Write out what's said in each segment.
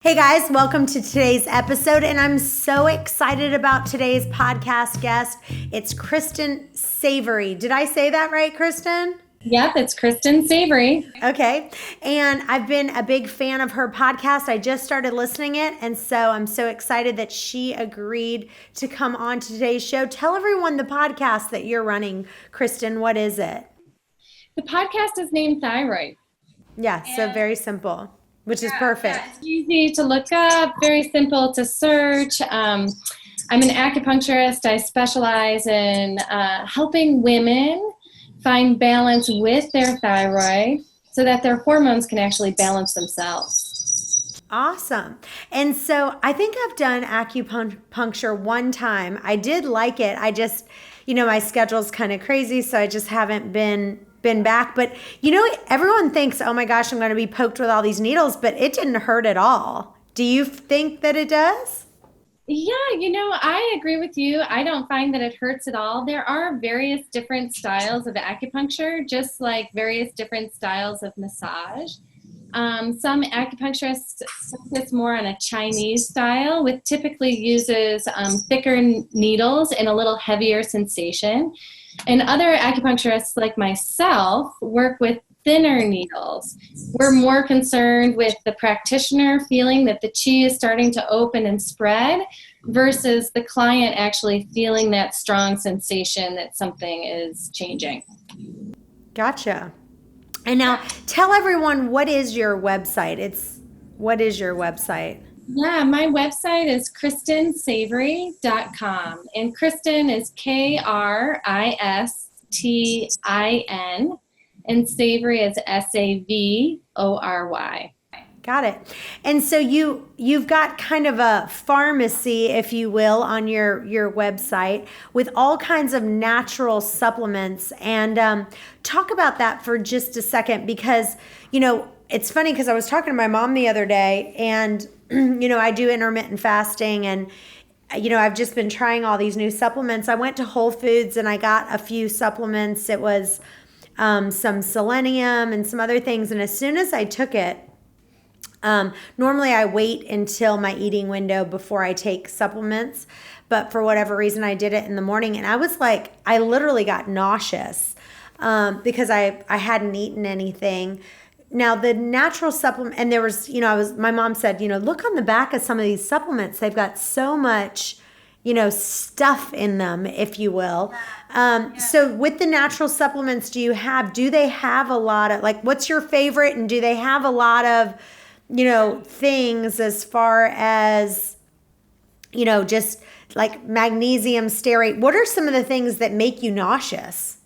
Hey guys, welcome to today's episode, and I'm so excited about today's podcast guest. It's Kristin Savory. Did I say that right, Kristin? Yep, it's Kristin Savory. Okay, and I've been a big fan of her podcast. I just started listening it, and so I'm so excited that she agreed to come on to today's show. Tell everyone the podcast that you're running, Kristin. What is it? The podcast is named Thyroid. Yeah, so very simple. Which is perfect. Yeah, it's easy to look up, very simple to search. I'm an acupuncturist. I specialize in helping women find balance with their thyroid so that their hormones can actually balance themselves. Awesome. And so I think I've done acupuncture one time. I did like it. I just, my schedule's kind of crazy, so I just haven't been back. But everyone thinks, oh my gosh, I'm going to be poked with all these needles, but it didn't hurt at all. Do you think that it does? Yeah, I agree with you. I don't find that it hurts at all. There are various different styles of acupuncture, just like various different styles of massage. Some acupuncturists focus more on a Chinese style, which typically uses thicker needles and a little heavier sensation. And other acupuncturists like myself work with thinner needles. We're more concerned with the practitioner feeling that the chi is starting to open and spread versus the client actually feeling that strong sensation that something is changing. Gotcha. And now tell everyone, what is your website? What is your website? Yeah, my website is KristinSavory.com. And Kristin is Kristin, and Savory is Savory. Got it. And so you've got kind of a pharmacy, if you will, on your website with all kinds of natural supplements. And talk about that for just a second, because, it's funny because I was talking to my mom the other day, and, I do intermittent fasting, and, I've just been trying all these new supplements. I went to Whole Foods and I got a few supplements. It was some selenium and some other things. And as soon as I took it, normally I wait until my eating window before I take supplements, but for whatever reason I did it in the morning, and I was like, I literally got nauseous because I hadn't eaten anything. Now the natural supplement, and there was, my mom said, look on the back of some of these supplements. They've got so much, stuff in them, if you will. So with the natural supplements do they have a lot of, like, what's your favorite? And do they have a lot of, things as far as, just like magnesium, stearate? What are some of the things that make you nauseous?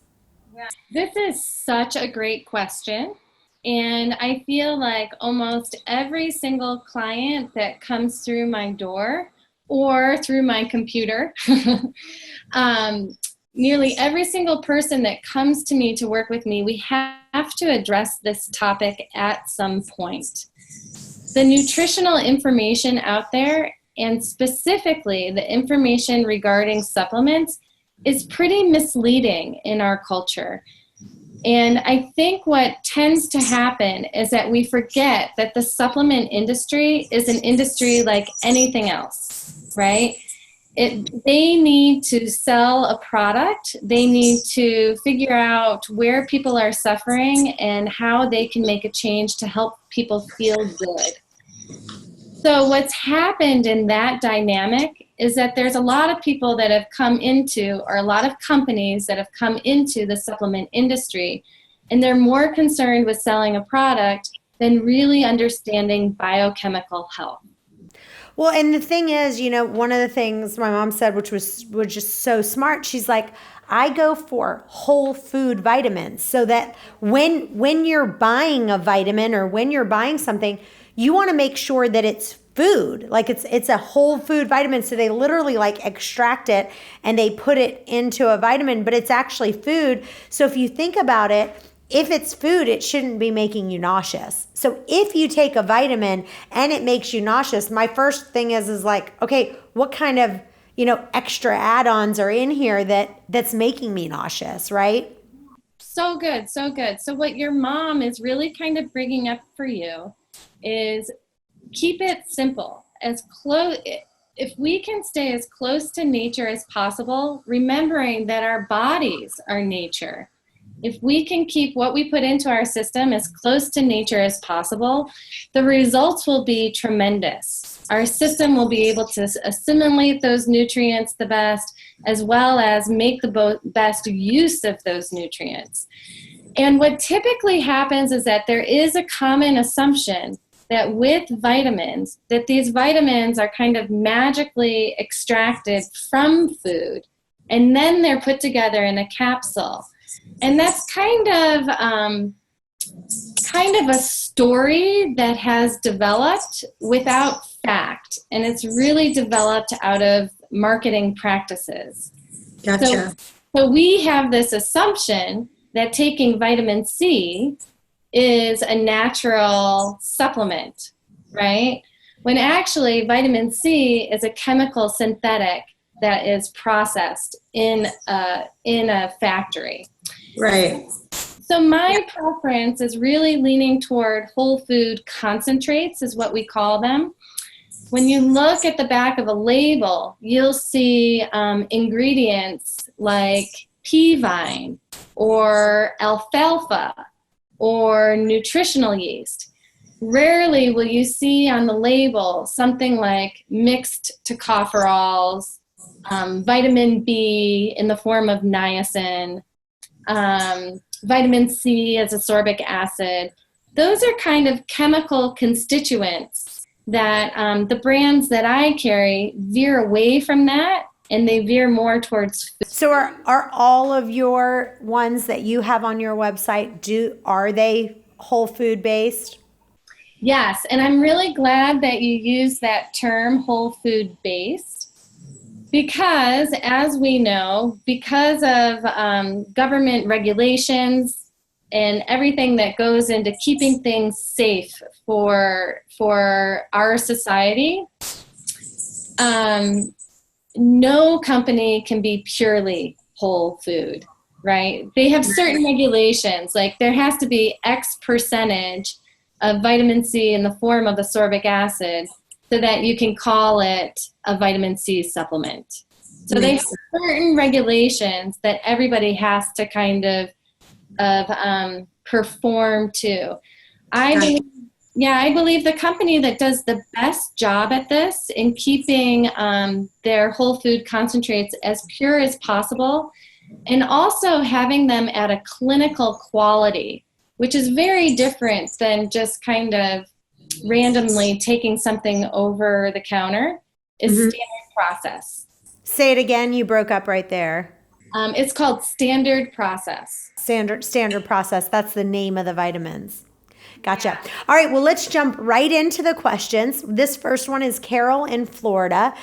This is such a great question. And I feel like almost every single client that comes through my door or through my computer, nearly every single person that comes to me to work with me, we have to address this topic at some point. The nutritional information out there, and specifically the information regarding supplements, is pretty misleading in our culture. And I think what tends to happen is that we forget that the supplement industry is an industry like anything else, right? They need to sell a product. They need to figure out where people are suffering and how they can make a change to help people feel good. So what's happened in that dynamic is that there's a lot of people that have come into, or a lot of companies that have come into the supplement industry, and they're more concerned with selling a product than really understanding biochemical health. Well, and the thing is, one of the things my mom said, which was just so smart, she's like, I go for whole food vitamins, so that when you're buying a vitamin or when you're buying something, you want to make sure that it's food, like it's a whole food vitamin. So they literally like extract it and they put it into a vitamin, but it's actually food. So if you think about it, if it's food, it shouldn't be making you nauseous. So if you take a vitamin and it makes you nauseous, my first thing is like, okay, what kind of, extra add-ons are in here that's making me nauseous, right? So good, so good. So what your mom is really kind of bringing up for you is keep it simple. If we can stay as close to nature as possible, remembering that our bodies are nature. If we can keep what we put into our system as close to nature as possible, the results will be tremendous. Our system will be able to assimilate those nutrients the best, as well as make the best use of those nutrients. And what typically happens is that there is a common assumption that with vitamins, that these vitamins are kind of magically extracted from food, and then they're put together in a capsule. And that's kind of a story that has developed without fact, and it's really developed out of marketing practices. Gotcha. So we have this assumption that taking vitamin C is a natural supplement, right? When actually vitamin C is a chemical synthetic that is processed in a factory. Right. So my preference is really leaning toward whole food concentrates, is what we call them. When you look at the back of a label, you'll see ingredients like pea vine or alfalfa or nutritional yeast. Rarely will you see on the label something like mixed tocopherols, vitamin B in the form of niacin, vitamin C as ascorbic acid. Those are kind of chemical constituents that the brands that I carry veer away from that, and they veer more towards food. So are all of your ones that you have on your website, are they whole food based? Yes, and I'm really glad that you use that term, whole food based, because as we know, because of government regulations and everything that goes into keeping things safe for our society, no company can be purely whole food, right? They have certain regulations, like there has to be X percentage of vitamin C in the form of ascorbic acid so that you can call it a vitamin C supplement. So they have certain regulations that everybody has to kind of perform to. I believe the company that does the best job at this in keeping their whole food concentrates as pure as possible, and also having them at a clinical quality, which is very different than just kind of randomly taking something over the counter, is standard process. Say it again. You broke up right there. It's called standard process. Standard process. That's the name of the vitamins. Gotcha. All right. Well, let's jump right into the questions. This first one is Carol in Florida.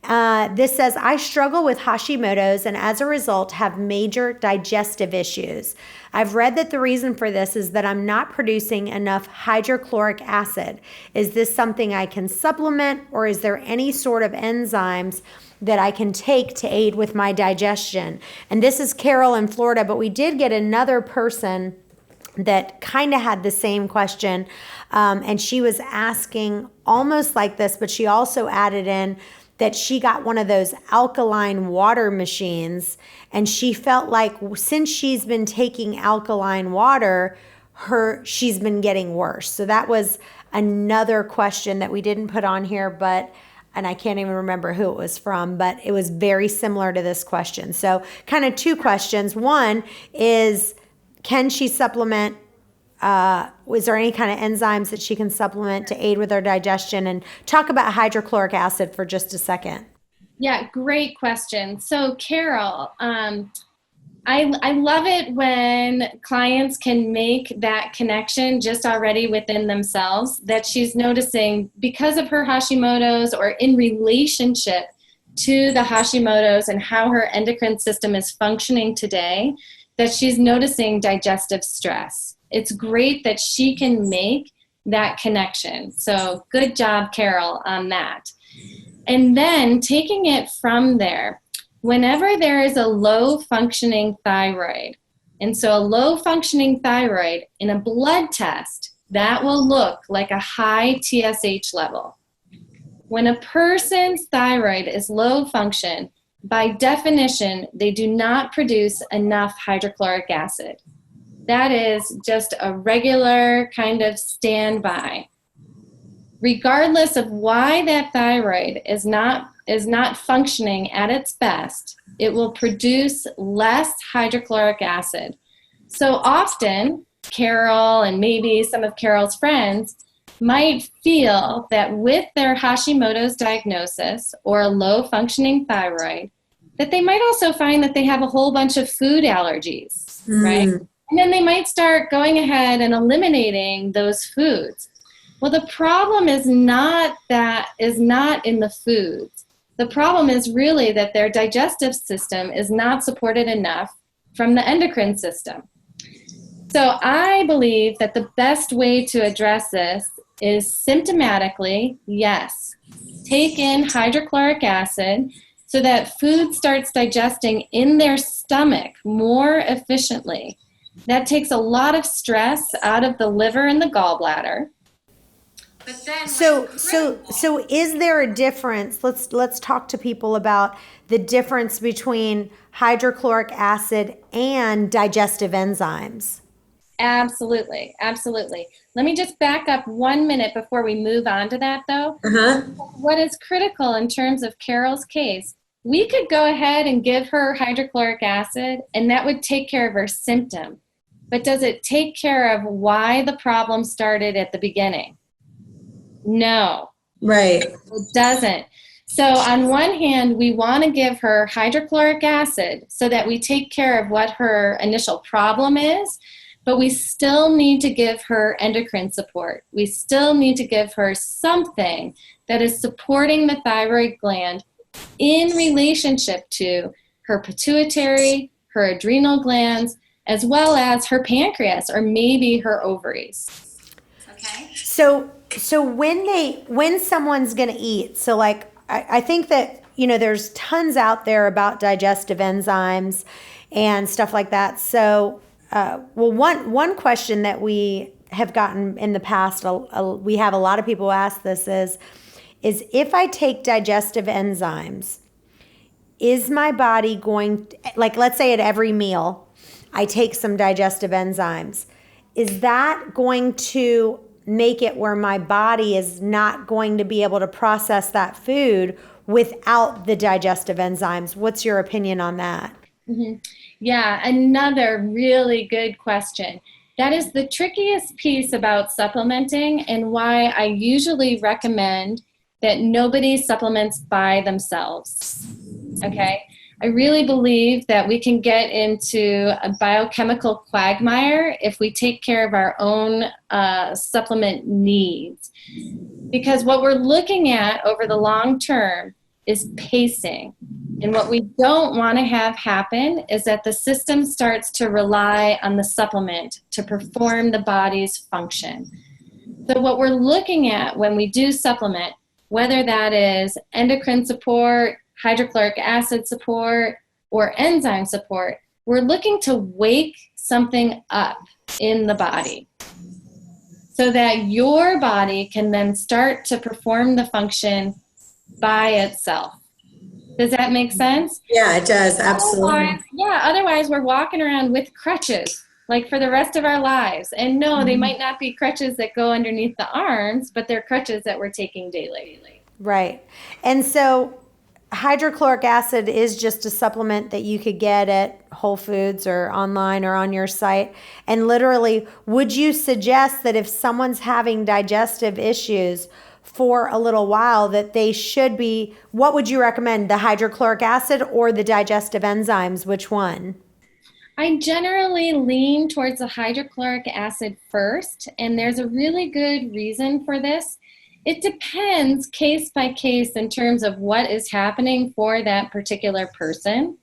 This says, I struggle with Hashimotos and as a result have major digestive issues. I've read that the reason for this is that I'm not producing enough hydrochloric acid. Is this something I can supplement, or is there any sort of enzymes that I can take to aid with my digestion? And this is Carol in Florida, but we did get another person that kind of had the same question. And she was asking almost like this, but she also added in that she got one of those alkaline water machines, and she felt like since she's been taking alkaline water, she's been getting worse. So that was another question that we didn't put on here, and I can't even remember who it was from, but it was very similar to this question. So kind of two questions. One is, can she supplement? Was there any kind of enzymes that she can supplement to aid with her digestion? And talk about hydrochloric acid for just a second. Yeah, great question. So Carol, I love it when clients can make that connection just already within themselves, that she's noticing because of her Hashimotos or in relationship to the Hashimotos and how her endocrine system is functioning today, that she's noticing digestive stress. It's great that she can make that connection. So good job, Carol, on that. And then taking it from there, whenever there is a low functioning thyroid, and so a low functioning thyroid in a blood test that will look like a high TSH level. When a person's thyroid is low function, by definition, they do not produce enough hydrochloric acid. That is just a regular kind of standby. Regardless of why that thyroid is not functioning at its best, it will produce less hydrochloric acid. So often, Carol and maybe some of Carol's friends might feel that with their Hashimoto's diagnosis or a low functioning thyroid, that they might also find that they have a whole bunch of food allergies, right? And then they might start going ahead and eliminating those foods. Well, the problem is not in the foods. The problem is really that their digestive system is not supported enough from the endocrine system. So I believe that the best way to address this is symptomatically, yes, take in hydrochloric acid so that food starts digesting in their stomach more efficiently. That takes a lot of stress out of the liver and the gallbladder. But then so is there a difference? Let's talk to people about the difference between hydrochloric acid and digestive enzymes. Absolutely. Let me just back up 1 minute before we move on to that, though. What is critical in terms of Carol's case, we could go ahead and give her hydrochloric acid, and that would take care of her symptom. But does it take care of why the problem started at the beginning? No. Right. It doesn't. So on one hand, we want to give her hydrochloric acid so that we take care of what her initial problem is, but we still need to give her endocrine support. We still need to give her something that is supporting the thyroid gland in relationship to her pituitary, her adrenal glands, as well as her pancreas or maybe her ovaries. Okay? So when someone's going to eat, so like I think that, there's tons out there about digestive enzymes and stuff like that. So, one question that we have gotten in the past, we have a lot of people ask this is if I take digestive enzymes, is my body going, like let's say at every meal, I take some digestive enzymes, is that going to make it where my body is not going to be able to process that food without the digestive enzymes? What's your opinion on that? Mm-hmm. Yeah, another really good question. That is the trickiest piece about supplementing and why I usually recommend that nobody supplements by themselves. Okay? I really believe that we can get into a biochemical quagmire if we take care of our own supplement needs. Because what we're looking at over the long term is pacing. And what we don't want to have happen is that the system starts to rely on the supplement to perform the body's function. So what we're looking at when we do supplement, whether that is endocrine support, hydrochloric acid support, or enzyme support, we're looking to wake something up in the body so that your body can then start to perform the function by itself. Does that make sense? Yeah, it does. Absolutely. Otherwise we're walking around with crutches like for the rest of our lives. And no, they might not be crutches that go underneath the arms, but they're crutches that we're taking daily. Right. And so hydrochloric acid is just a supplement that you could get at Whole Foods or online or on your site. And literally, would you suggest that if someone's having digestive issues for a little while that they should be, what would you recommend, the hydrochloric acid or the digestive enzymes? Which one? I generally lean towards the hydrochloric acid first, and there's a really good reason for this. It depends case by case in terms of what is happening for that particular person.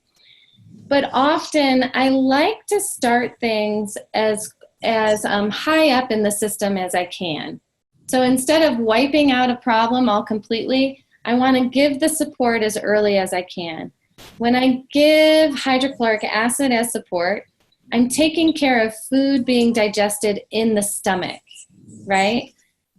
But often I like to start things as high up in the system as I can. So instead of wiping out a problem all completely, I want to give the support as early as I can. When I give hydrochloric acid as support, I'm taking care of food being digested in the stomach. right?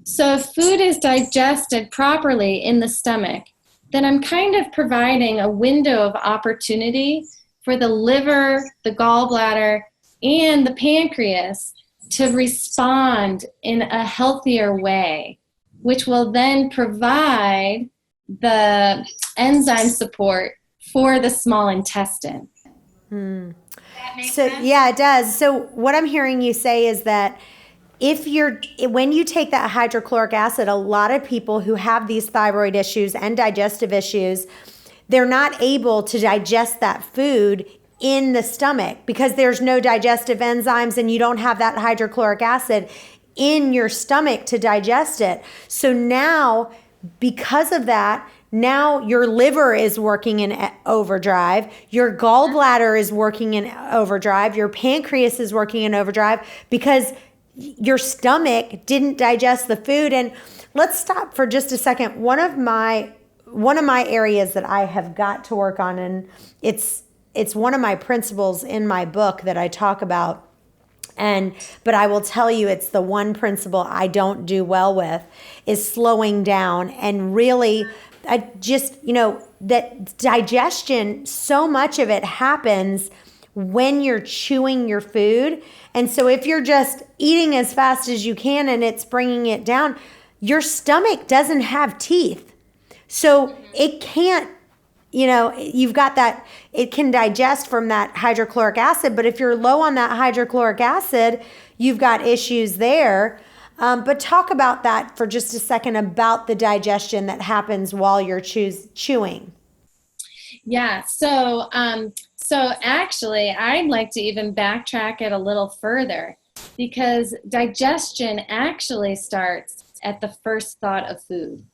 So if food is digested properly in the stomach, then I'm kind of providing a window of opportunity for the liver, the gallbladder, and the pancreas to respond in a healthier way, which will then provide the enzyme support for the small intestine. Hmm. That makes So sense? yeah, it does. So what I'm hearing you say is that when you take that hydrochloric acid, a lot of people who have these thyroid issues and digestive issues, they're not able to digest that food in the stomach because there's no digestive enzymes and you don't have that hydrochloric acid in your stomach to digest it. So now, because of that, now your liver is working in overdrive, your gallbladder is working in overdrive, your pancreas is working in overdrive because your stomach didn't digest the food. And let's stop for just a second. One of my areas that I have got to work on, and it's one of my principles in my book that I talk about. But I will tell you, it's the one principle I don't do well with is slowing down. And really, I just, that digestion, so much of it happens when you're chewing your food. And so if you're just eating as fast as you can and it's bringing it down, your stomach doesn't have teeth. So it can't, you've got that, it can digest from that hydrochloric acid. But if you're low on that hydrochloric acid, you've got issues there. But talk about that for just a second, about the digestion that happens while you're chewing. Yeah, so actually, I'd like to even backtrack it a little further because digestion actually starts at the first thought of food.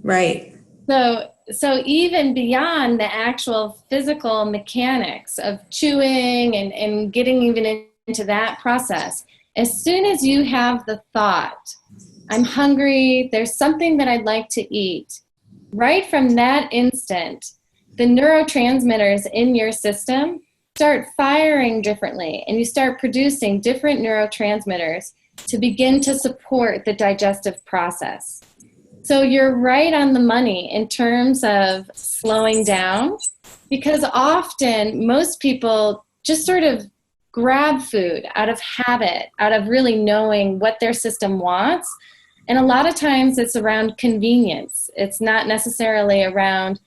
Right. So even beyond the actual physical mechanics of chewing and getting even into that process, as soon as you have the thought, I'm hungry, there's something that I'd like to eat, right from that instant, the neurotransmitters in your system start firing differently, and you start producing different neurotransmitters to begin to support the digestive process. So you're right on the money in terms of slowing down, because often most people just sort of grab food out of habit, out of really knowing what their system wants. And a lot of times it's around convenience. It's not necessarily around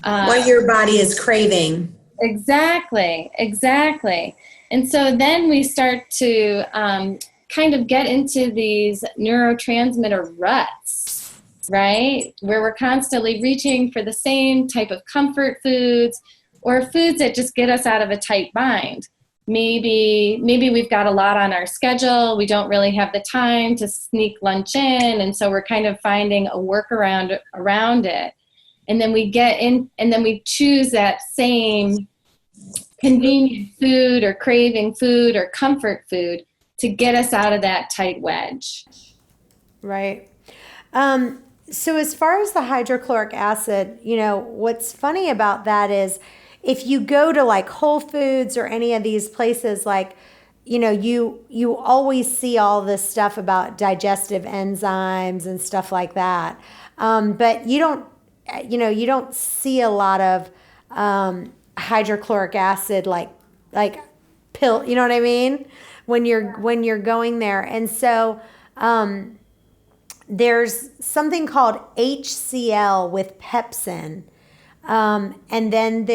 what your body is craving. Exactly. And so then we start to kind of get into these neurotransmitter ruts, right? Where we're constantly reaching for the same type of comfort foods or foods that just get us out of a tight bind. Maybe we've got a lot on our schedule. We don't really have the time to sneak lunch in. And so we're kind of finding a workaround around it. And then we get in, and then we choose that same convenient food or craving food or comfort food to get us out of that tight wedge. Right. So as far as the hydrochloric acid, what's funny about that is if you go to like Whole Foods or any of these places, like, you always see all this stuff about digestive enzymes and stuff like that. But you don't see a lot of hydrochloric acid like pill, you know what I mean? When you're going there. And so there's something called HCl with pepsin. And then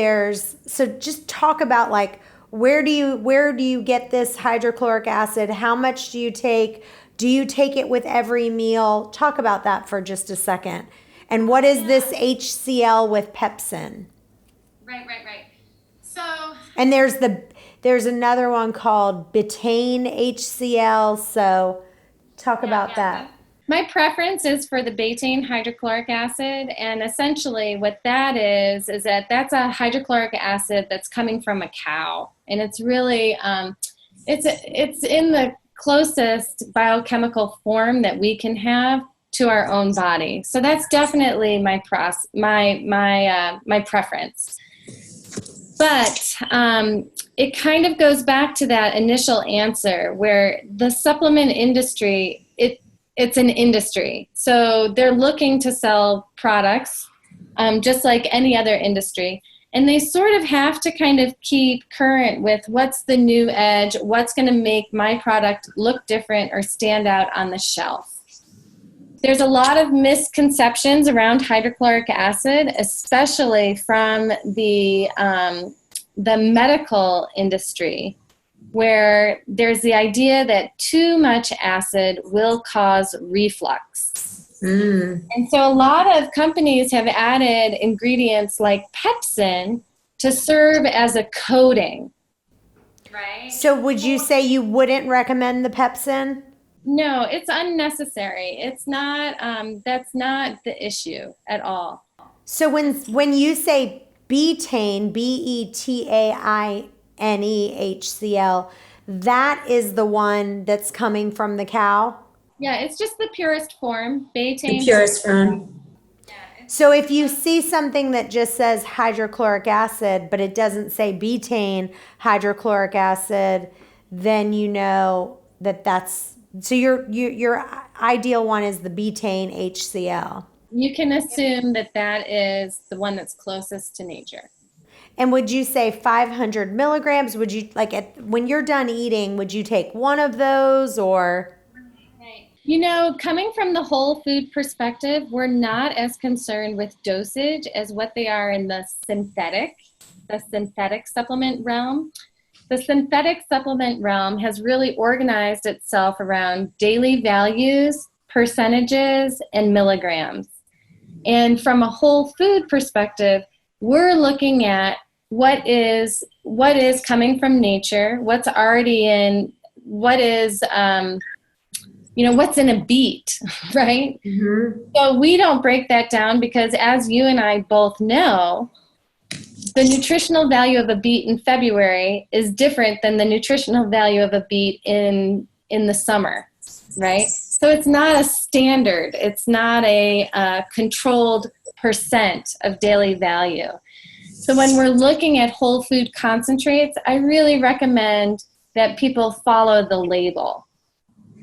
so just talk about like, where do you get this hydrochloric acid? How much do you take? Do you take it with every meal? Talk about that for just a second. And what is this HCl with pepsin? Right. So, and there's another one called betaine HCl. So talk about that. My preference is for the betaine hydrochloric acid, and essentially what that is that that's a hydrochloric acid that's coming from a cow, and it's really it's in the closest biochemical form that we can have to our own body. So that's definitely my preference. But it kind of goes back to that initial answer where the supplement industry, it's an industry. So they're looking to sell products just like any other industry. And they sort of have to kind of keep current with what's the new edge, what's going to make my product look different or stand out on the shelf. There's a lot of misconceptions around hydrochloric acid, especially from the medical industry, where there's the idea that too much acid will cause reflux. And so a lot of companies have added ingredients like pepsin to serve as a coating. Right? So would you say you wouldn't recommend the pepsin? No, it's unnecessary. It's not, that's not the issue at all. So when you say betaine, BETAINE HCl, that is the one that's coming from the cow? Yeah, it's just the purest form, betaine. The purest form. So if you see something that just says hydrochloric acid, but it doesn't say betaine hydrochloric acid, then you know that that's, so your ideal one is the betaine HCl. You can assume that that is the one that's closest to nature. And would you say 500 milligrams? Would you, when you're done eating, would you take one of those or? You know, coming from the whole food perspective, we're not as concerned with dosage as what they are in the synthetic supplement realm. The synthetic supplement realm has really organized itself around daily values, percentages, and milligrams. And from a whole food perspective, we're looking at what is coming from nature, what's already in, what is, what's in a beet, right? Mm-hmm. So we don't break that down because, as you and I both know, the nutritional value of a beet in February is different than the nutritional value of a beet in the summer, right? So it's not a standard. It's not a controlled percent of daily value. So when we're looking at whole food concentrates, I really recommend that people follow the label.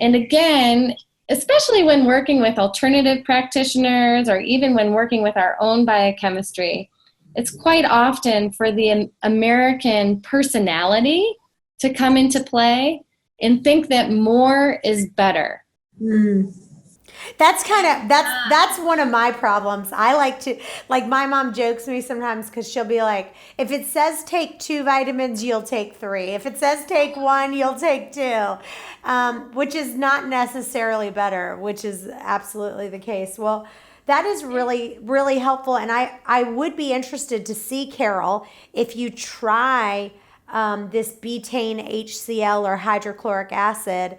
And again, especially when working with alternative practitioners or even when working with our own biochemistry, it's quite often for the American personality to come into play and think that more is better. That's that's one of my problems. I like my mom jokes me sometimes because she'll be like, if it says take 2 vitamins, you'll take 3. If it says take 1, you'll take 2, which is not necessarily better, which is absolutely the case. Well, that is really, really helpful. And I would be interested to see, Carol, if you try this betaine HCl or hydrochloric acid,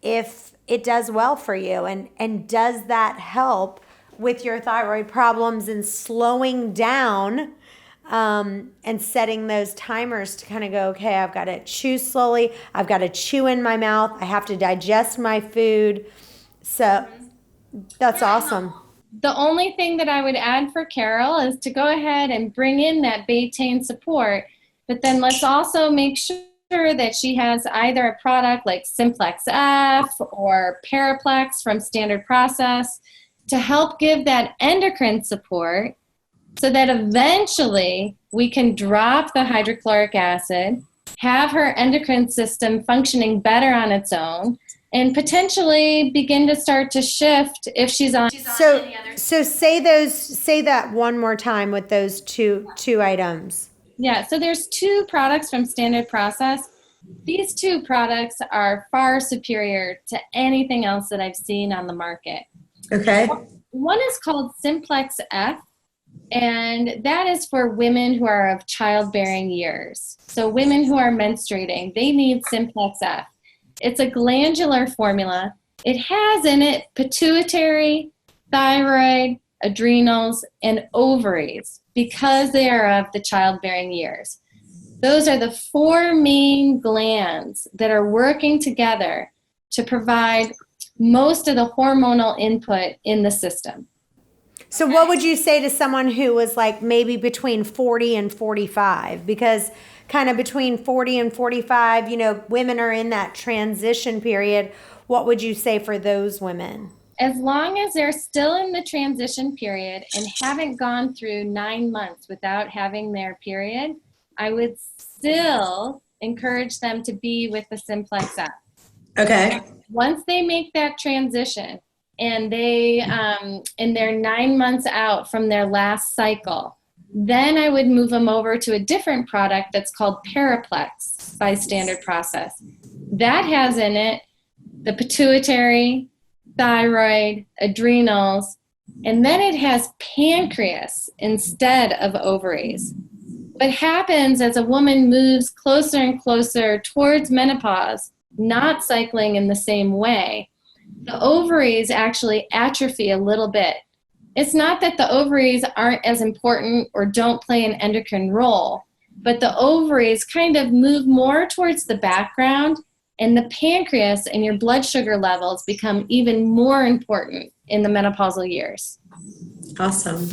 if it does well for you, and does that help with your thyroid problems and slowing down and setting those timers to kind of go, okay, I've got to chew slowly, I've got to chew in my mouth, I have to digest my food. So that's awesome. The only thing that I would add for Carol is to go ahead and bring in that betaine support, but then let's also make sure that she has either a product like Simplex F or Paraplex from Standard Process to help give that endocrine support so that eventually we can drop the hydrochloric acid, have her endocrine system functioning better on its own, and potentially begin to start to shift if she's on. So say that one more time with those two items. Yeah, so there's 2 products from Standard Process. These 2 products are far superior to anything else that I've seen on the market. Okay. One is called Simplex F, and that is for women who are of childbearing years. So women who are menstruating, they need Simplex F. It's a glandular formula. It has in it pituitary, thyroid, adrenals, and ovaries because they are of the childbearing years. Those are the 4 main glands that are working together to provide most of the hormonal input in the system. So what would you say to someone who was like maybe between 40 and 45? Because kind of between 40 and 45, women are in that transition period. What would you say for those women? As long as they're still in the transition period and haven't gone through 9 months without having their period, I would still encourage them to be with the Simplex app. Okay. Once they make that transition and they're 9 months out from their last cycle, then I would move them over to a different product that's called Paraplex by Standard Process. That has in it the pituitary, thyroid, adrenals, and then it has pancreas instead of ovaries. What happens as a woman moves closer and closer towards menopause, not cycling in the same way, the ovaries actually atrophy a little bit. It's not that the ovaries aren't as important or don't play an endocrine role, but the ovaries kind of move more towards the background, and the pancreas and your blood sugar levels become even more important in the menopausal years. Awesome.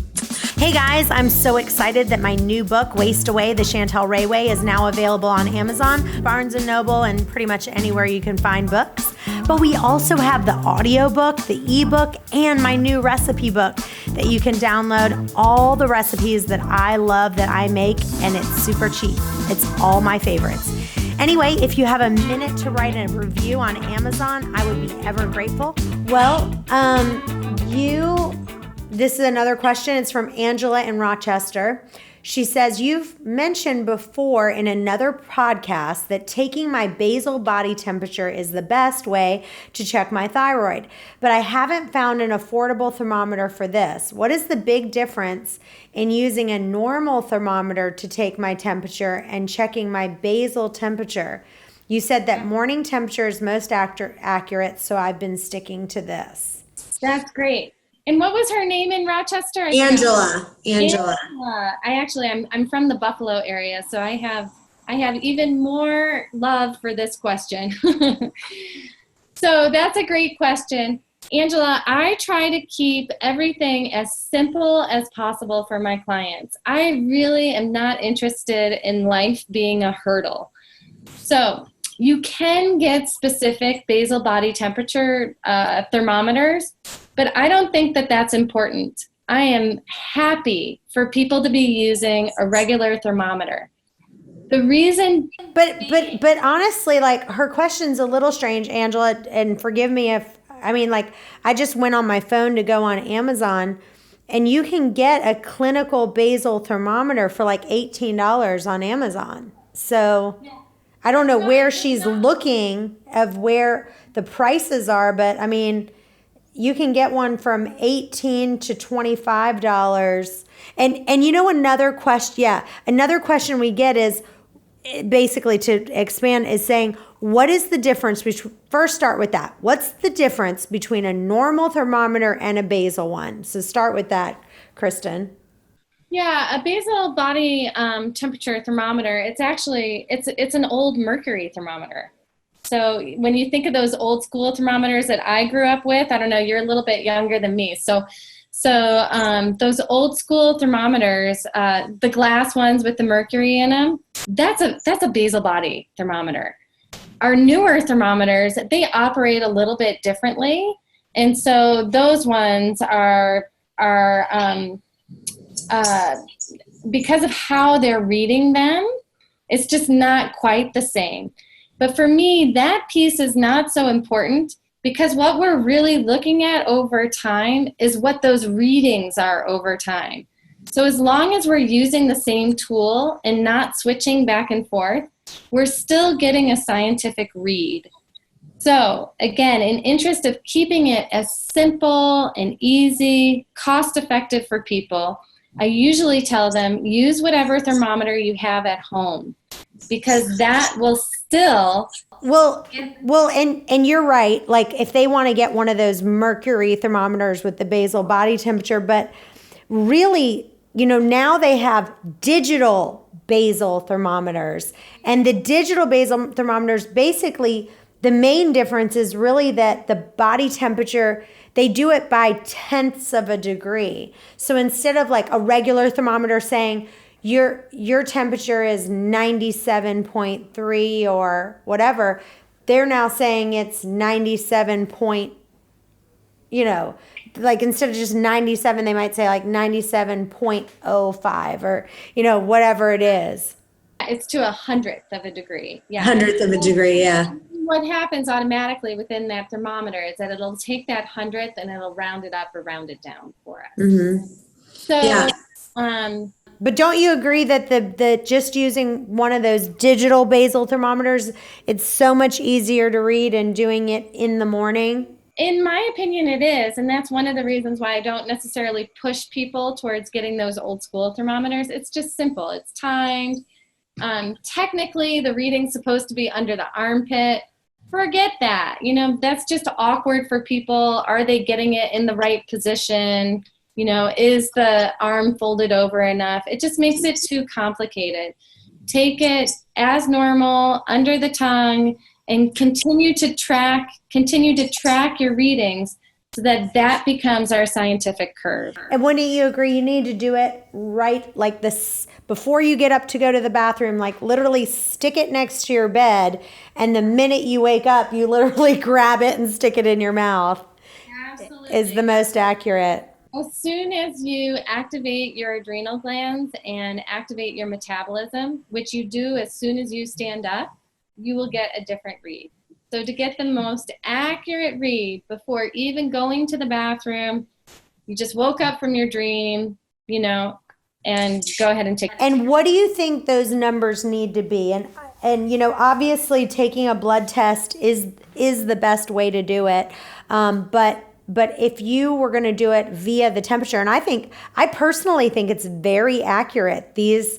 Hey guys, I'm so excited that my new book, Waste Away, The Chantel Ray Way, is now available on Amazon, Barnes & Noble, and pretty much anywhere you can find books. But we also have the audiobook, the ebook, and my new recipe book that you can download all the recipes that I love that I make, and it's super cheap. It's all my favorites. Anyway, if you have a minute to write a review on Amazon, I would be ever grateful. Well, this is another question. It's from Angela in Rochester. She says, you've mentioned before in another podcast that taking my basal body temperature is the best way to check my thyroid, but I haven't found an affordable thermometer for this. What is the big difference in using a normal thermometer to take my temperature and checking my basal temperature? You said that morning temperature is most accurate, so I've been sticking to this. That's great. And what was her name in Rochester? Angela. I'm from the Buffalo area, so I have even more love for this question. So that's a great question. Angela, I try to keep everything as simple as possible for my clients. I really am not interested in life being a hurdle. So you can get specific basal body temperature thermometers, but I don't think that that's important. I am happy for people to be using a regular thermometer. The reason... But honestly, like, her question's a little strange, Angela, and forgive me if, I just went on my phone to go on Amazon, and you can get a clinical basal thermometer for like $18 on Amazon. So... yeah. I don't know where she's looking of where the prices are, but you can get one from $18 to $25. And another question we get is basically, to expand, is saying, what is the difference between, first start with that. What's the difference between a normal thermometer and a basal one? So start with that, Kristin. Yeah, a basal body temperature thermometer, it's an old mercury thermometer. So when you think of those old school thermometers that I grew up with, I don't know, you're a little bit younger than me. So those old school thermometers, the glass ones with the mercury in them, that's a basal body thermometer. Our newer thermometers, they operate a little bit differently. And so those ones are because of how they're reading them, it's just not quite the same. But for me, that piece is not so important, because what we're really looking at over time is what those readings are over time. So as long as we're using the same tool and not switching back and forth, we're still getting a scientific read. So again, in interest of keeping it as simple and easy, cost-effective for people, I usually tell them, use whatever thermometer you have at home, because that will still... Well, and you're right. Like, if they want to get one of those mercury thermometers with the basal body temperature, but really, now they have digital basal thermometers, and the digital basal thermometers, basically, the main difference is really that the body temperature, they do it by tenths of a degree. So instead of like a regular thermometer saying your temperature is 97.3 or whatever, they're now saying it's 97 point, like instead of just 97, they might say like 97.05 or, whatever it is. It's to 100th of a degree. Yeah. 100th of a degree, yeah. What happens automatically within that thermometer is that it'll take that 100th and it'll round it up or round it down for us. Mm-hmm. So, yeah. But don't you agree that the just using one of those digital basal thermometers, it's so much easier to read and doing it in the morning? In my opinion, it is. And that's one of the reasons why I don't necessarily push people towards getting those old school thermometers. It's just simple. It's timed. Technically, the reading's supposed to be under the armpit. Forget that. That's just awkward for people. Are they getting it in the right position? Is the arm folded over enough? It just makes it too complicated. Take it as normal, under the tongue, and continue to track your readings so that becomes our scientific curve. And wouldn't you agree you need to do it right like this before you get up to go to the bathroom, like literally stick it next to your bed, and the minute you wake up, you literally grab it and stick it in your mouth. Absolutely. Is the most accurate. As soon as you activate your adrenal glands and activate your metabolism, which you do as soon as you stand up, you will get a different read. So to get the most accurate read before even going to the bathroom, you just woke up from your dream, and go ahead and take. And what do you think those numbers need to be? And obviously taking a blood test is the best way to do it. But if you were going to do it via the temperature, and I personally think it's very accurate. These,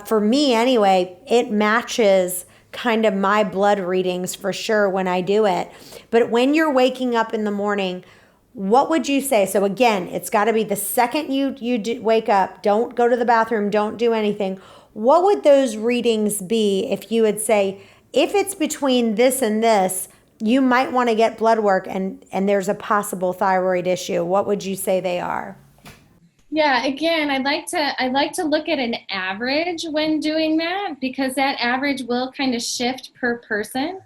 for me anyway, it matches kind of my blood readings for sure when I do it. But when you're waking up in the morning, what would you say? So again, it's got to be the second you wake up. Don't go to the bathroom. Don't do anything. What would those readings be if you would say, if it's between this and this, you might want to get blood work and there's a possible thyroid issue? What would you say they are? Yeah, again, I like to look at an average when doing that, because that average will kind of shift per person.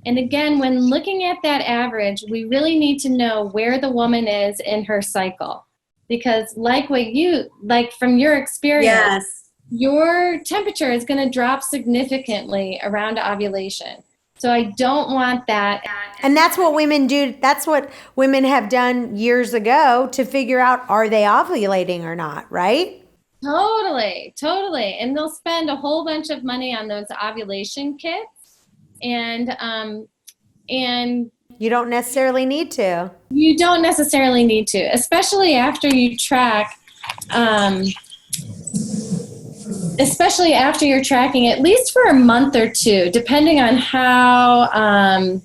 And again, when looking at that average, we really need to know where the woman is in her cycle. Because from your experience, yes, your temperature is going to drop significantly around ovulation. So I don't want that. And that's what women do. That's what women have done years ago to figure out, are they ovulating or not, right? Totally. And they'll spend a whole bunch of money on those ovulation kits. And you don't necessarily need to. You don't necessarily need to, especially after you track, especially after you're tracking at least for a month or two, depending on how.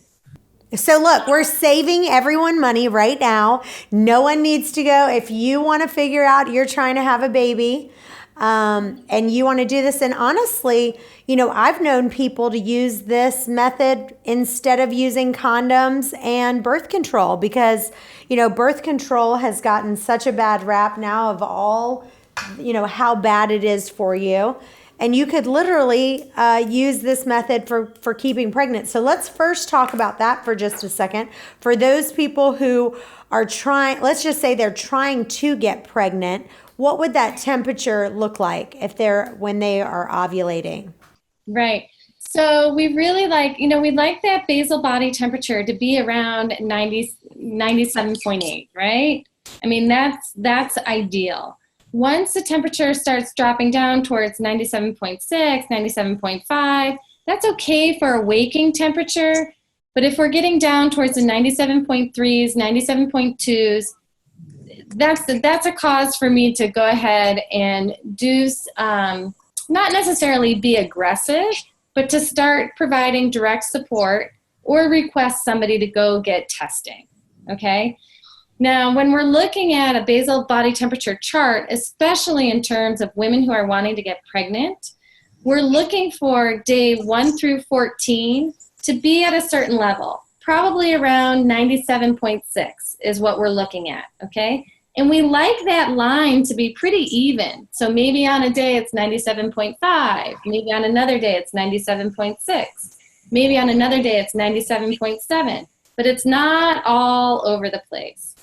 So look, we're saving everyone money right now. No one needs to go. If you want to figure out you're trying to have a baby, and you want to do this, and honestly, I've known people to use this method instead of using condoms and birth control, because, birth control has gotten such a bad rap now of all, how bad it is for you. And you could literally use this method for keeping pregnant. So let's first talk about that for just a second. For those people who are trying, let's just say they're trying to get pregnant, what would that temperature look like when they are ovulating? Right. So we really we'd like that basal body temperature to be around 97.8, right? I mean, that's ideal. Once the temperature starts dropping down towards 97.6, 97.5, that's okay for a waking temperature. But if we're getting down towards the 97.3s, 97.2s, that's a cause for me to go ahead and do, not necessarily be aggressive, but to start providing direct support or request somebody to go get testing, okay? Now, when we're looking at a basal body temperature chart, especially in terms of women who are wanting to get pregnant, we're looking for day 1 through 14 to be at a certain level, probably around 97.6 is what we're looking at, okay? And we like that line to be pretty even. So maybe on a day it's 97.5, maybe on another day it's 97.6, maybe on another day it's 97.7, but it's not all over the place.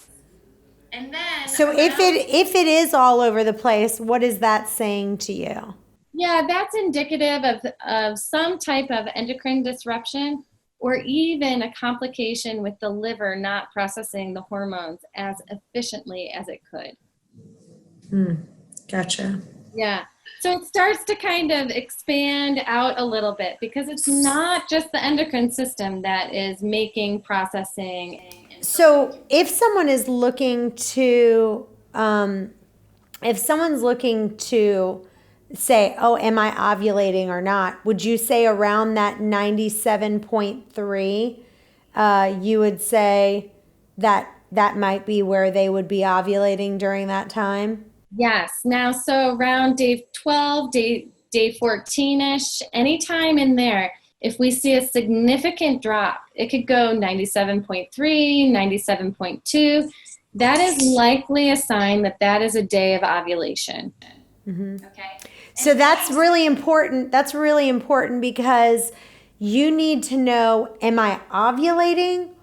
And then So if it is all over the place, what is that saying to you? Yeah, that's indicative of some type of endocrine disruption, or even a complication with the liver not processing the hormones as efficiently as it could. Gotcha. Yeah. So it starts to kind of expand out a little bit, because it's not just the endocrine system that is making processing. So if someone is looking to, say, oh, am I ovulating or not? Would you say around that 97.3, you would say that might be where they would be ovulating during that time? Yes. Now, so around day 12, day 14-ish, anytime in there, if we see a significant drop, it could go 97.3, 97.2. That is likely a sign that is a day of ovulation. Mm-hmm. Okay. So that's really important. That's really important, because you need to know, am I ovulating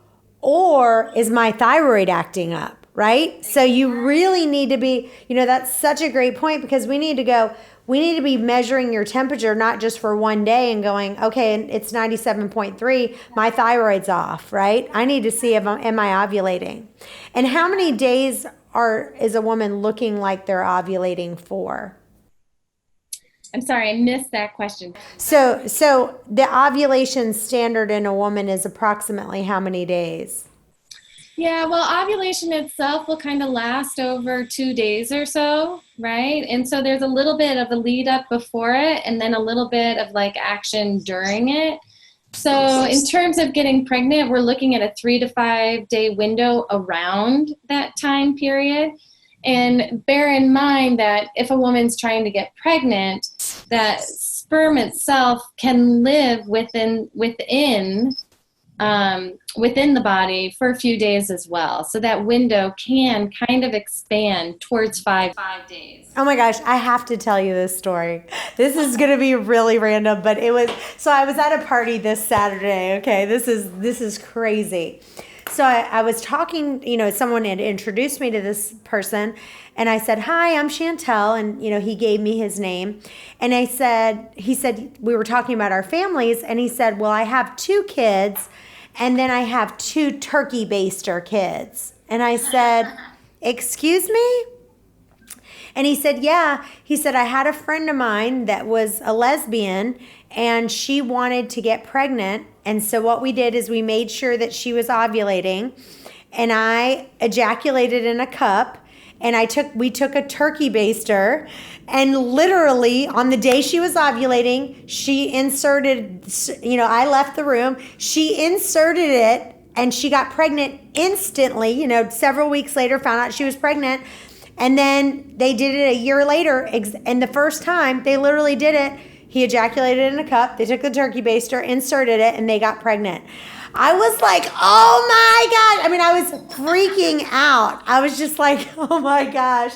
or is my thyroid acting up, right? So you really need to be, that's such a great point, because we need to be measuring your temperature, not just for one day and going, okay, it's 97.3, my thyroid's off, right? I need to see am I ovulating. And how many days is a woman looking like they're ovulating for? I'm sorry, I missed that question. So the ovulation standard in a woman is approximately how many days? Yeah, well, ovulation itself will kind of last over 2 days or so, right? And so there's a little bit of a lead up before it, and then a little bit of like action during it. So in terms of getting pregnant, we're looking at a 3 to 5 day window around that time period. And bear in mind that if a woman's trying to get pregnant, that sperm itself can live within the body for a few days as well. So that window can kind of expand towards 5 days. Oh my gosh, I have to tell you this story. This is going to be really random, but I was at a party this Saturday. Okay, this is crazy. So I was talking, someone had introduced me to this person, and I said, hi, I'm Chantel. And, he gave me his name. And he said, we were talking about our families. And he said, well, I have 2 kids, and then I have 2 turkey baster kids. And I said, excuse me? And he said, yeah. He said, I had a friend of mine that was a lesbian, and she wanted to get pregnant. And so what we did is we made sure that she was ovulating, and I ejaculated in a cup, and we took a turkey baster, and literally on the day she was ovulating, she inserted, I left the room, she inserted it, and she got pregnant instantly, several weeks later, found out she was pregnant. And then they did it a year later, and the first time they literally did it, he ejaculated in a cup, they took the turkey baster, inserted it, and they got pregnant. I was like, oh my gosh. I mean, I was freaking out. I was just like, oh my gosh.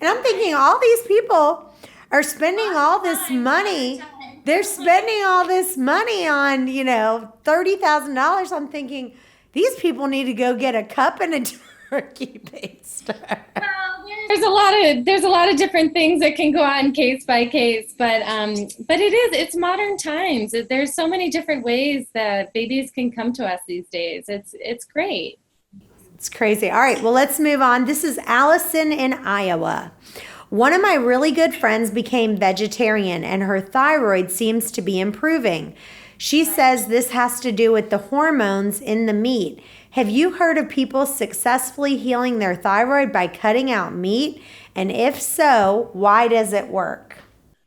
And I'm thinking, all these people are spending all this money. They're spending all this money on, $30,000. I'm thinking, these people need to go get a cup and a turkey baster. There's a lot of different things that can go on case by case, but it's modern times. There's so many different ways that babies can come to us these days. It's great. It's crazy. All right, well, let's move on. This is Allison in Iowa. One of my really good friends became vegetarian, and her thyroid seems to be improving. She says this has to do with the hormones in the meat. Have you heard of people successfully healing their thyroid by cutting out meat? And if so, why does it work?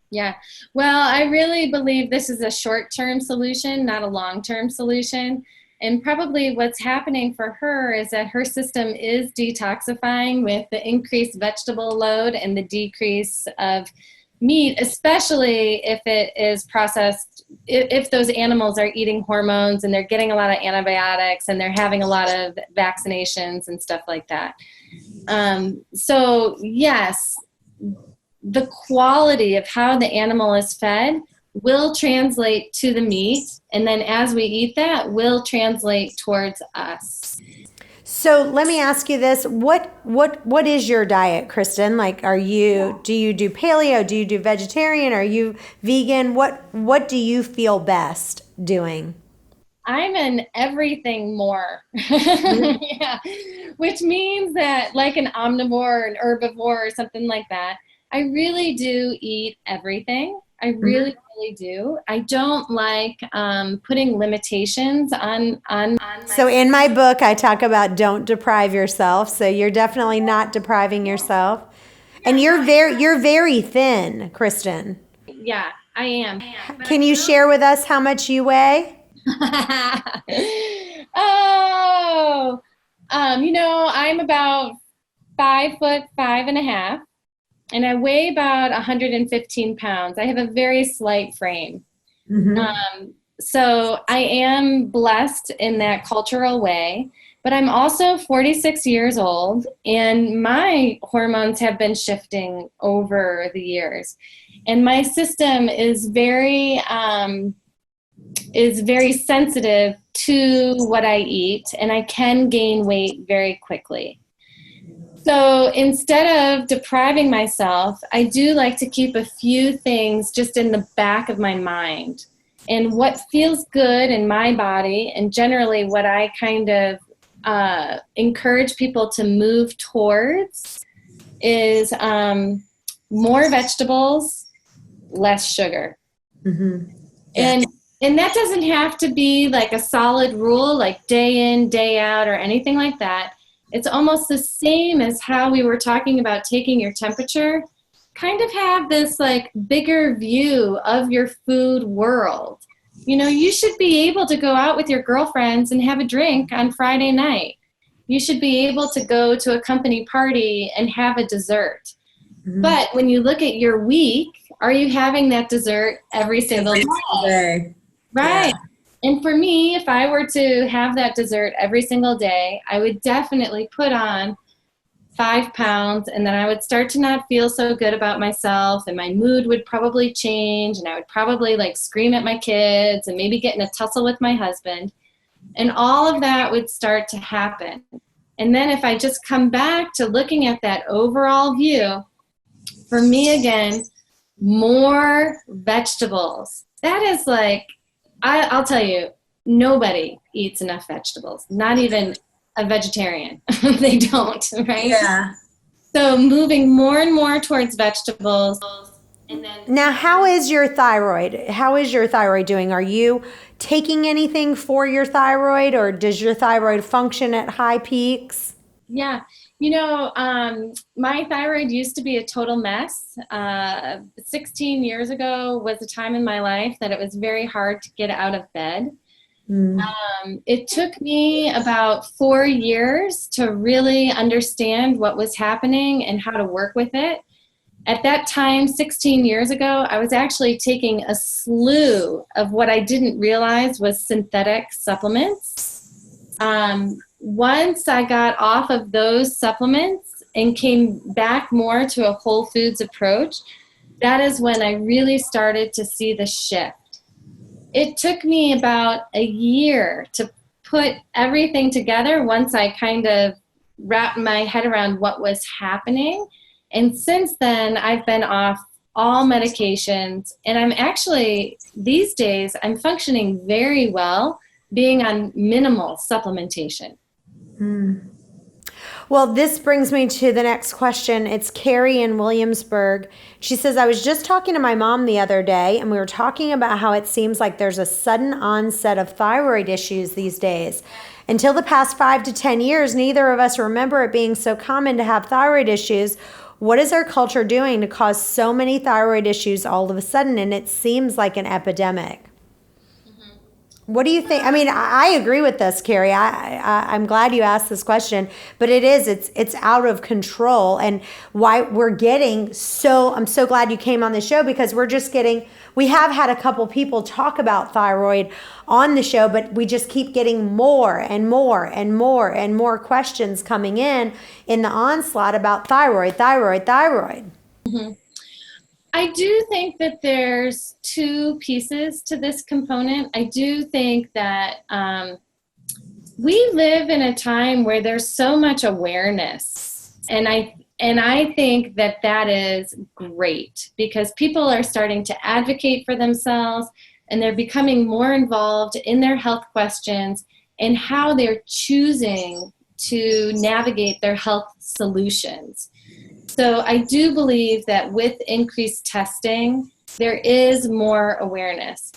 Yeah, well, I really believe this is a short-term solution, not a long-term solution. And probably what's happening for her is that her system is detoxifying with the increased vegetable load and the decrease of meat, especially if it is processed, if those animals are eating hormones and they're getting a lot of antibiotics and they're having a lot of vaccinations and stuff like that. So yes, the quality of how the animal is fed will translate to the meat, and then as we eat that, will translate towards us. So let me ask you this. What is your diet, Kristin? Like, do you do paleo? Do you do vegetarian? Are you vegan? What do you feel best doing? I'm an everything more. Yeah. Which means that, like an omnivore, an herbivore, or something like that, I really do eat everything. I really do. I don't like putting limitations on So in my book, I talk about don't deprive yourself. So you're definitely not depriving yourself. And you're very thin, Kristin. Yeah, I am. Can you share with us how much you weigh? Oh, I'm about 5'5.5", and I weigh about 115 pounds. I have a very slight frame. So I am blessed in that cultural way, but I'm also 46 years old, and my hormones have been shifting over the years. And my system is very sensitive to what I eat, and I can gain weight very quickly. So instead of depriving myself, I do like to keep a few things just in the back of my mind. And what feels good in my body, and generally what I kind of encourage people to move towards, is more vegetables, less sugar. And that doesn't have to be like a solid rule, like day in, day out, or anything like that. It's almost the same as how we were talking about taking your temperature. Kind of have this like bigger view of your food world. You should be able to go out with your girlfriends and have a drink on Friday night. You should be able to go to a company party and have a dessert. But when you look at your week, are you having that dessert every single day? Right. Yeah. And for me, if I were to have that dessert every single day, I would definitely put on 5 pounds, and then I would start to not feel so good about myself, and my mood would probably change, and I would probably like scream at my kids and maybe get in a tussle with my husband, and all of that would start to happen. And then if I just come back to looking at that overall view, for me again, more vegetables. That is like, I'll tell you, nobody eats enough vegetables, not even a vegetarian. They don't, right? Yeah. So moving more and more towards vegetables. And then now, how is your thyroid? How is your thyroid doing? Are you taking anything for your thyroid, or does your thyroid function at high peaks? Yeah. My thyroid used to be a total mess. 16 years ago was a time in my life that it was very hard to get out of bed. It took me about 4 years to really understand what was happening and how to work with it. At that time, 16 years ago, I was actually taking a slew of what I didn't realize was synthetic supplements. Once I got off of those supplements and came back more to a whole foods approach, that is when I really started to see the shift. It took me about a year to put everything together once I kind of wrapped my head around what was happening. And since then, I've been off all medications, and I'm actually, these days, I'm functioning very well being on minimal supplementation. Well, this brings me to the next question. It's Carrie in Williamsburg. She says, I was just talking to my mom the other day, and we were talking about how it seems like there's a sudden onset of thyroid issues these days. Until the past 5 to 10 years, neither of us remember it being so common to have thyroid issues. What is our culture doing to cause so many thyroid issues all of a sudden? And it seems like an epidemic. What do you think? I mean, I agree with this, Carrie. I'm glad you asked this question, but it's out of control, and why we're getting so. I'm so glad you came on the show, because we have had a couple people talk about thyroid on the show, but we just keep getting more and more and more and more questions coming in the onslaught about thyroid. Mm-hmm. I do think that there's two pieces to this component. I do think that we live in a time where there's so much awareness, and I think that is great, because people are starting to advocate for themselves, and they're becoming more involved in their health questions and how they're choosing to navigate their health solutions. So I do believe that with increased testing, there is more awareness.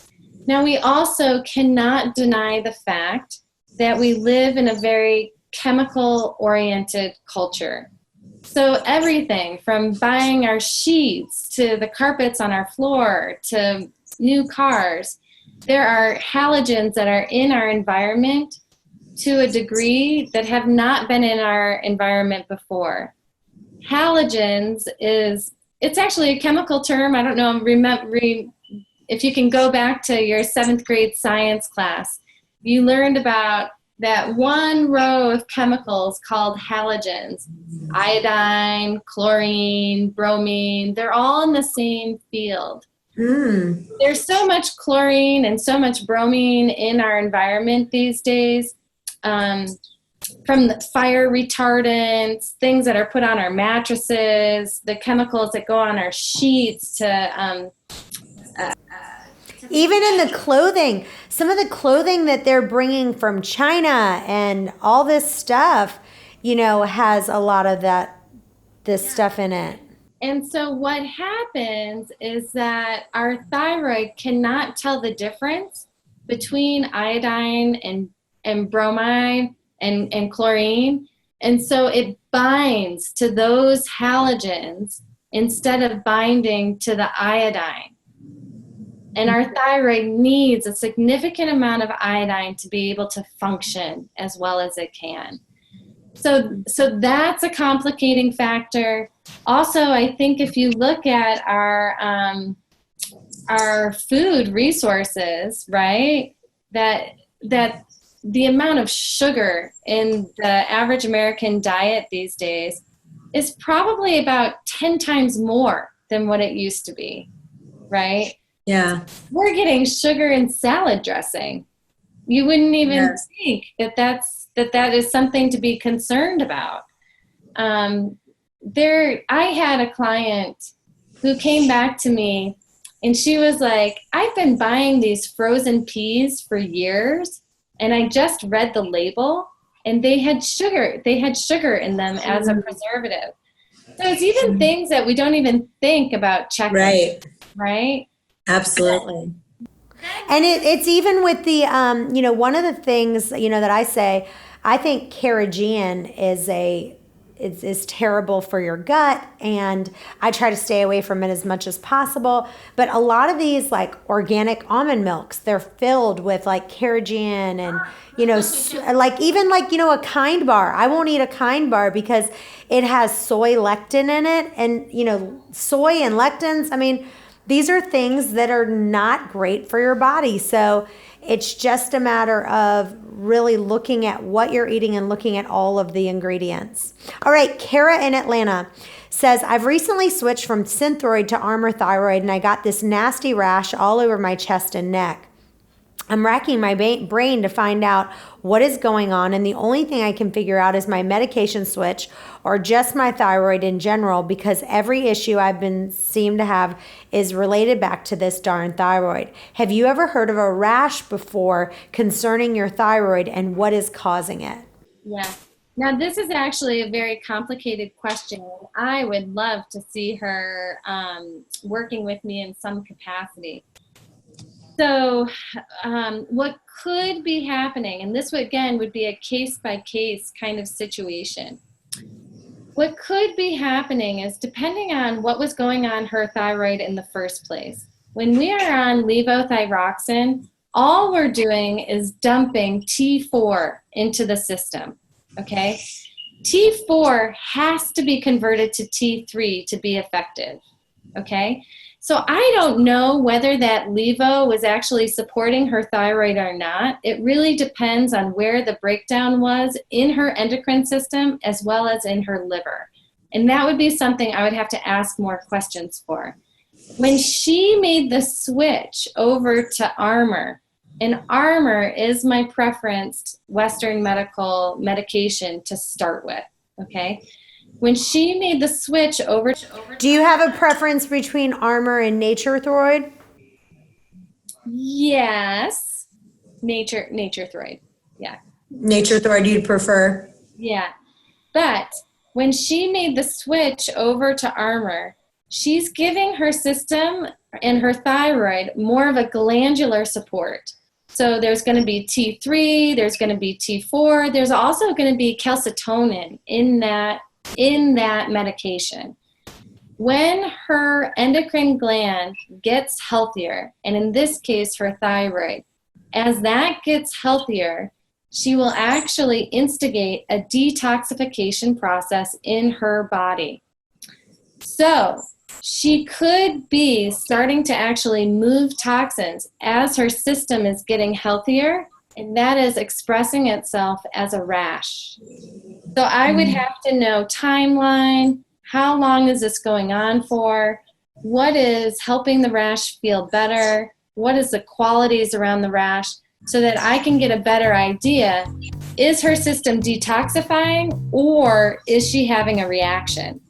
Now, we also cannot deny the fact that we live in a very chemical-oriented culture. So everything from buying our sheets to the carpets on our floor to new cars, there are halogens that are in our environment to a degree that have not been in our environment before. Halogens it's actually a chemical term. I don't know, if you can go back to your 7th grade science class, you learned about that one row of chemicals called halogens. Iodine, chlorine, bromine, they're all in the same field. There's so much chlorine and so much bromine in our environment these days. From the fire retardants, things that are put on our mattresses, the chemicals that go on our sheets, to even in the clothing, some of the clothing that they're bringing from China and all this stuff, has a lot of this stuff in it. And so what happens is that our thyroid cannot tell the difference between iodine and bromine and chlorine. And so it binds to those halogens instead of binding to the iodine. And our thyroid needs a significant amount of iodine to be able to function as well as it can. So that's a complicating factor. Also, I think if you look at our food resources, right, that the amount of sugar in the average American diet these days is probably about 10 times more than what it used to be, right? Yeah. We're getting sugar in salad dressing. You wouldn't even think that is something to be concerned about. I had a client who came back to me, and she was like, I've been buying these frozen peas for years, and I just read the label, and they had sugar in them as a preservative. So it's even things that we don't even think about checking. Right? Absolutely. And it's even with the, one of the things, that I say, I think carrageenan is terrible for your gut, and I try to stay away from it as much as possible. But a lot of these organic almond milks, they're filled with carrageenan and, a Kind bar. I won't eat a Kind bar because it has soy lectin in it, and, soy and lectins, I mean, these are things that are not great for your body. So it's just a matter of really looking at what you're eating and looking at all of the ingredients. All right, Kara in Atlanta says, I've recently switched from Synthroid to Armor Thyroid, and I got this nasty rash all over my chest and neck. I'm racking my brain to find out what is going on, and the only thing I can figure out is my medication switch or just my thyroid in general, because every issue seem to have is related back to this darn thyroid. Have you ever heard of a rash before concerning your thyroid, and what is causing it? Yeah. Now, this is actually a very complicated question. I would love to see her working with me in some capacity. So what could be happening, and this again would be a case-by-case kind of situation. What could be happening is, depending on what was going on her thyroid in the first place, when we are on levothyroxine, all we're doing is dumping T4 into the system, okay? T4 has to be converted to T3 to be effective, okay? So I don't know whether that levo was actually supporting her thyroid or not. It really depends on where the breakdown was in her endocrine system as well as in her liver. And that would be something I would have to ask more questions for. When she made the switch over to Armour, and Armour is my preferenced Western medical medication to start with, okay? When she made the switch over to Do you have a preference between Armour and Nature Thyroid? Yes, Nature Thyroid, yeah. Nature Thyroid you'd prefer? Yeah, but when she made the switch over to Armour, she's giving her system and her thyroid more of a glandular support. So there's going to be T3, there's going to be T4, there's also going to be calcitonin in that medication. When her endocrine gland gets healthier, and in this case her thyroid, as that gets healthier, she will actually instigate a detoxification process in her body. So she could be starting to actually move toxins as her system is getting healthier, and that is expressing itself as a rash. So I would have to know timeline, how long is this going on for, what is helping the rash feel better, what is the qualities around the rash, so that I can get a better idea, is her system detoxifying or is she having a reaction?